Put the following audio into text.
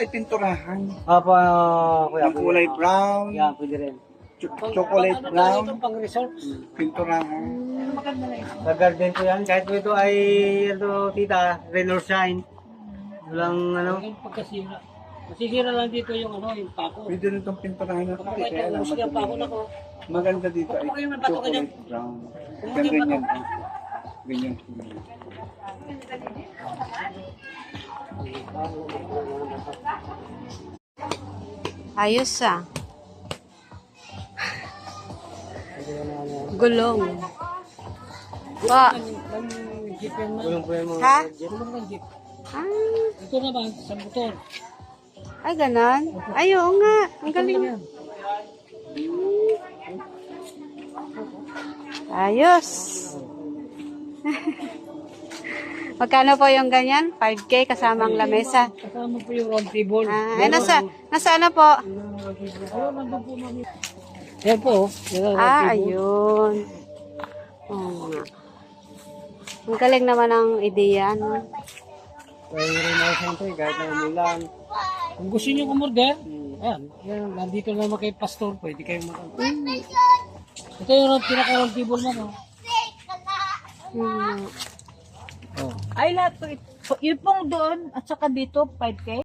ay pinturahan. Apa, kuya. Yung kulay brown, Yan, pwede rin. chocolate brown, Pang resort. pinturahan. Sa garden ko yan. Kahit ito ay, ito, tita, rain or shine. Walang, ano. Pagkasira. Masisira lang dito yung ano, yung pako. Pwede rin itong pinturahan ng puti. Kapag Kaya lang, ito, yung pako na ko. maganda dito ay chocolate brown. Ganyan. Ganyan. Ayos ah. Gulong. Ba. Jeep yan man. Gulong po yung mga Ha? Gulong ng jeep. Ah, Ito naman, sa motor. ay ganon. Ay, oo nga. Ang galing. Yan. Ayos. Magkano po yung ganyan? 5K kasamang lamesa. Kasama po yung round table. Ah, ay, nasa ano po? Ayun, nandun po mami. Yan po. Yan ang round Ah, table. ayun. Oo nga. Ang galing naman ang ideya, no? Pwede rin ako siyempre, kahit na umulan. Kung gusto nyo kumorder, ayan, yan, nandito naman kay Pastor, pwede kayo Ito yung pinaka-round table mo, no? Hmm. Oh. Ay, lahat po. Yun pong doon at saka dito, 5K?